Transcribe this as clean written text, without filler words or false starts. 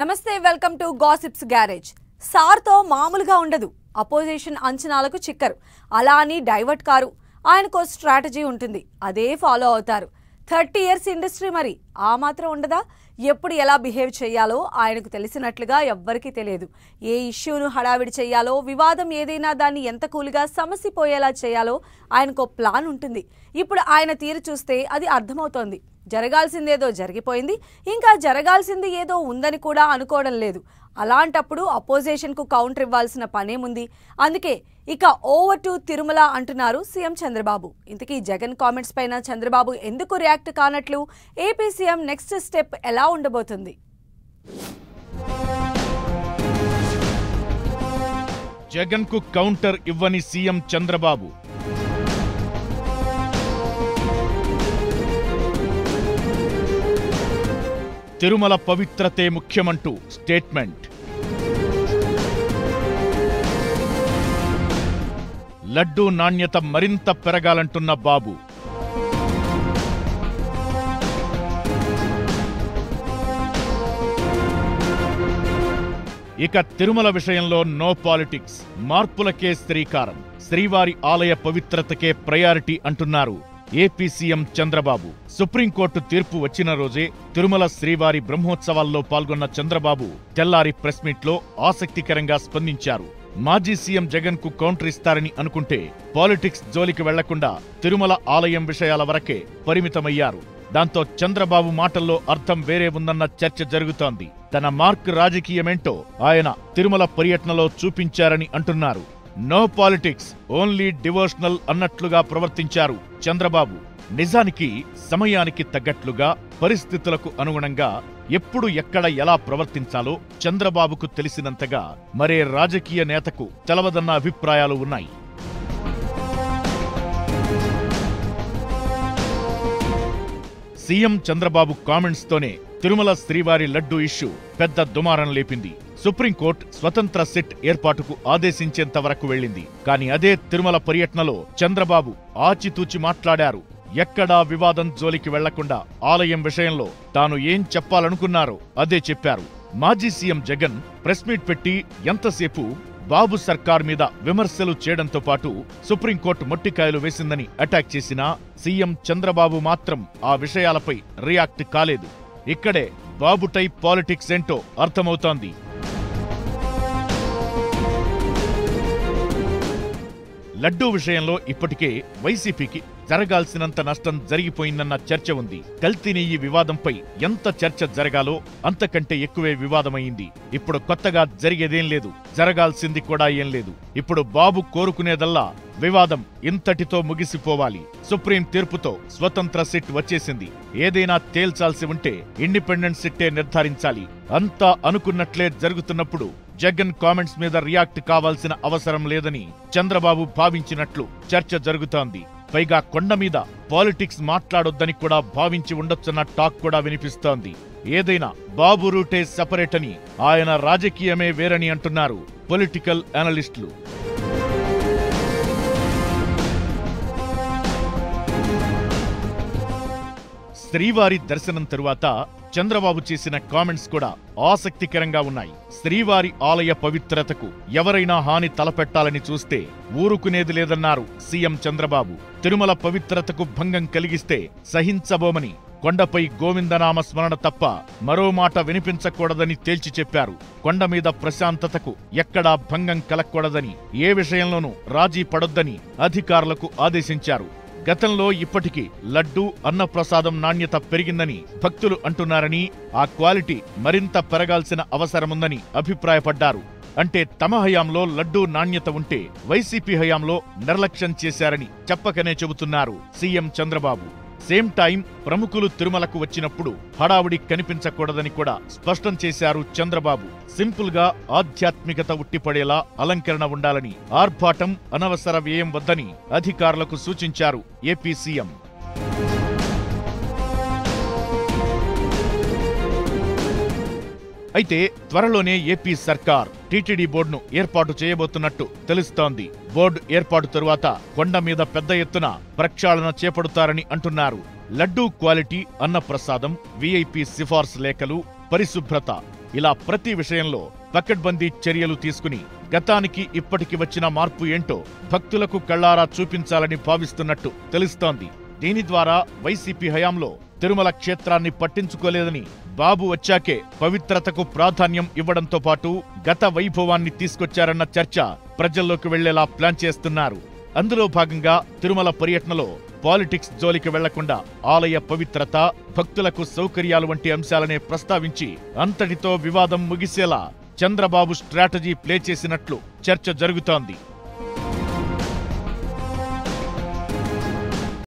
నమస్తే welcome to gossips garage. సార్తో మామూలుగా ఉండదు. అపోజిషన్ అంచనాలకు చిక్కరు. అలా అని డైవర్ట్ కారు. ఆయనకో స్ట్రాటజీ ఉంటుంది. అదే ఫాలో అవుతారు. 30 ఇయర్స్ ఇండస్ట్రీ మరి ఆ మాత్రం ఉండదా? ఎప్పుడు ఎలా బిహేవ్ చేయాలో ఆయనకు తెలిసినట్లుగా ఎవ్వరికీ తెలియదు. ఏ ఇష్యూను హడావిడి చేయాలో, వివాదం ఏదైనా దాన్ని ఎంత కూల్గా సమసిపోయేలా చేయాలో ఆయనకో ప్లాన్ ఉంటుంది. ఇప్పుడు ఆయన తీరు చూస్తే అది అర్థమవుతోంది. జరగాల్సిందేదో జరిగిపోయింది, ఇంకా జరగాల్సింది ఏదో ఉందని కూడా అనుకోవడం లేదు. అలాంటప్పుడు అపోజిషన్కు కౌంటర్ ఇవ్వాల్సిన పనేముంది? అందుకే ఇక ఓవర్ టు తిరుమల అంటున్నారు సీఎం చంద్రబాబు. ఇంతకీ జగన్ కామెంట్స్ పైన చంద్రబాబు ఎందుకు రియాక్ట్ కానట్లు? ఏపీ సీఎం నెక్స్ట్ స్టెప్ ఎలా ఉండబోతుంది? జగన్ కు కౌంటర్ ఇవ్వని సీఎం చంద్రబాబు. తిరుమల పవిత్రతే ముఖ్యమంటూ స్టేట్మెంట్. లడ్డూ నాణ్యత మరింత పెరగాలంటున్న బాబు. ఇక తిరుమల విషయంలో నో పాలిటిక్స్, మార్పులకే శ్రీకారం. శ్రీవారి ఆలయ పవిత్రతకే ప్రయారిటీ అంటున్నారు ఏపీ సీఎం చంద్రబాబు. సుప్రీంకోర్టు తీర్పు వచ్చిన రోజే తిరుమల శ్రీవారి బ్రహ్మోత్సవాల్లో పాల్గొన్న చంద్రబాబు తెల్లారి ప్రెస్ మీట్లో ఆసక్తికరంగా స్పందించారు. మాజీ సీఎం జగన్ కు కౌంటర్ ఇస్తారని అనుకుంటే పాలిటిక్స్ జోలికి వెళ్లకుండా తిరుమల ఆలయం విషయాల వరకే పరిమితమయ్యారు. దాంతో చంద్రబాబు మాటల్లో అర్థం వేరే ఉందన్న చర్చ జరుగుతోంది. తన మార్క్ రాజకీయమేంటో ఆయన తిరుమల పర్యటనలో చూపించారని అంటున్నారు. నో పాలిటిక్స్, ఓన్లీ డివోషనల్ అన్నట్లుగా ప్రవర్తించారు చంద్రబాబు. నిజానికి సమయానికి తగ్గట్లుగా, పరిస్థితులకు అనుగుణంగా ఎప్పుడు ఎక్కడ ఎలా ప్రవర్తించాలో చంద్రబాబుకు తెలిసినంతగా మరే రాజకీయ నేతకు తెలవదన్న అభిప్రాయాలు ఉన్నాయి. సీఎం చంద్రబాబు కామెంట్స్ తోనే తిరుమల శ్రీవారి లడ్డూ ఇష్యూ పెద్ద దుమారం లేపింది. సుప్రీంకోర్టు స్వతంత్ర సిట్ ఏర్పాటుకు ఆదేశించేంత వరకు వెళ్లింది. కానీ అదే తిరుమల పర్యటనలో చంద్రబాబు ఆచితూచి మాట్లాడారు. ఎక్కడా వివాదం జోలికి వెళ్లకుండా ఆలయం విషయంలో తాను ఏం చెప్పాలనుకున్నారో అదే చెప్పారు. మాజీ సీఎం జగన్ ప్రెస్ మీట్ పెట్టి ఎంతసేపు బాబు సర్కార్ మీద విమర్శలు చేయడంతో పాటు సుప్రీంకోర్టు మొట్టికాయలు వేసిందని అటాక్ చేసినా సీఎం చంద్రబాబు మాత్రం ఆ విషయాలపై రియాక్ట్ కాలేదు. ఇక్కడే బాబు టైప్ పాలిటిక్స్ ఏంటో అర్థమవుతోంది. లడ్డూ విషయంలో ఇప్పటికే వైసీపీకి జరగాల్సినంత నష్టం జరిగిపోయిందన్న చర్చ ఉంది. కల్తీ నెయ్యి వివాదంపై ఎంత చర్చ జరగాలో అంతకంటే ఎక్కువే వివాదమైంది. ఇప్పుడు కొత్తగా జరిగేదేం లేదు, జరగాల్సింది కూడా ఏం లేదు. ఇప్పుడు బాబు కోరుకునేదల్లా వివాదం ఇంతటితో ముగిసిపోవాలి. సుప్రీం తీర్పుతో స్వతంత్ర సిట్ వచ్చేసింది. ఏదైనా తేల్చాల్సి ఉంటే ఇండిపెండెంట్ సిట్టే నిర్ధారించాలి. అంతా అనుకున్నట్లే జరుగుతున్నప్పుడు జగన్ కామెంట్స్ మీద రియాక్ట్ కావాల్సిన అవసరం లేదని చంద్రబాబు భావించినట్లు చర్చ జరుగుతోంది. పైగా కొండ మీద పాలిటిక్స్ మాట్లాడొద్దని కూడా భావించి ఉండొచ్చన్న టాక్ కూడా వినిపిస్తోంది. ఏదైనా బాబు రూటే సెపరేట్ అని, ఆయన రాజకీయమే వేరని అంటున్నారు పొలిటికల్ అనలిస్టులు. శ్రీవారి దర్శనం తరువాత చంద్రబాబు చేసిన కామెంట్స్ కూడా ఆసక్తికరంగా ఉన్నాయి. శ్రీవారి ఆలయ పవిత్రతకు ఎవరైనా హాని తలపెట్టాలని చూస్తే ఊరుకునేది లేదన్నారు సీఎం చంద్రబాబు. తిరుమల పవిత్రతకు భంగం కలిగిస్తే సహించబోమని, కొండపై గోవిందనామ స్మరణ తప్ప మరో మాట వినిపించకూడదని తేల్చి చెప్పారు. కొండ మీద ప్రశాంతతకు ఎక్కడా భంగం కలగకూడదని, ఏ విషయంలోనూ రాజీ పడొద్దని అధికారులకు ఆదేశించారు. గతంలో ఇప్పటికీ లడ్డూ అన్నప్రసాదం నాణ్యత పెరిగిందని భక్తులు అంటున్నారని, ఆ క్వాలిటీ మరింత పెరగాల్సిన అవసరముందని అభిప్రాయపడ్డారు. అంటే తమ హయాంలో లడ్డూ నాణ్యత ఉంటే వైసీపీ హయాంలో నిర్లక్ష్యం చేశారని చెప్పకనే చెబుతున్నారు సీఎం చంద్రబాబు. సేమ్ టైం ప్రముఖులు తిరుమలకు వచ్చినప్పుడు హడావుడి కనిపించకూడదని కూడా స్పష్టం చేశారు చంద్రబాబు. సింపుల్ గా ఆధ్యాత్మికత ఉట్టిపడేలా అలంకరణ ఉండాలని, ఆర్భాటం అనవసర వ్యయం వద్దని అధికారులకు సూచించారు ఏపీ సీఎం. అయితే త్వరలోనే ఏపీ సర్కార్ టీటీడీ బోర్డును ఏర్పాటు చేయబోతున్నట్టు తెలుస్తోంది. బోర్డు ఏర్పాటు తరువాత కొండ మీద పెద్ద ఎత్తున ప్రక్షాళన చేపడతారని అంటున్నారు. లడ్డూ క్వాలిటీ, అన్నప్రసాదం, వీఐపీ సిఫార్సు లేఖలు, పరిశుభ్రత ఇలా ప్రతి విషయంలో పకడ్బందీ చర్యలు తీసుకుని గతానికి ఇప్పటికి వచ్చిన మార్పు ఏంటో భక్తులకు కళ్లారా చూపించాలని భావిస్తున్నట్టు తెలుస్తోంది. దీని ద్వారా వైసీపీ హయాంలో తిరుమల క్షేత్రాన్ని పట్టించుకోలేదని, బాబు వచ్చాకే పవిత్రతకు ప్రాధాన్యం ఇవ్వడంతో పాటు గత వైభవాన్ని తీసుకొచ్చారన్న చర్చ ప్రజల్లోకి వెళ్లేలా ప్లాన్ చేస్తున్నారు. అందులో భాగంగా తిరుమల పర్యటనలో పాలిటిక్స్ జోలికి వెళ్లకుండా ఆలయ పవిత్రత, భక్తులకు సౌకర్యాలు వంటి అంశాలనే ప్రస్తావించి అంతటితో వివాదం ముగిసేలా చంద్రబాబు స్ట్రాటజీ ప్లే చేసినట్లు చర్చ జరుగుతోంది.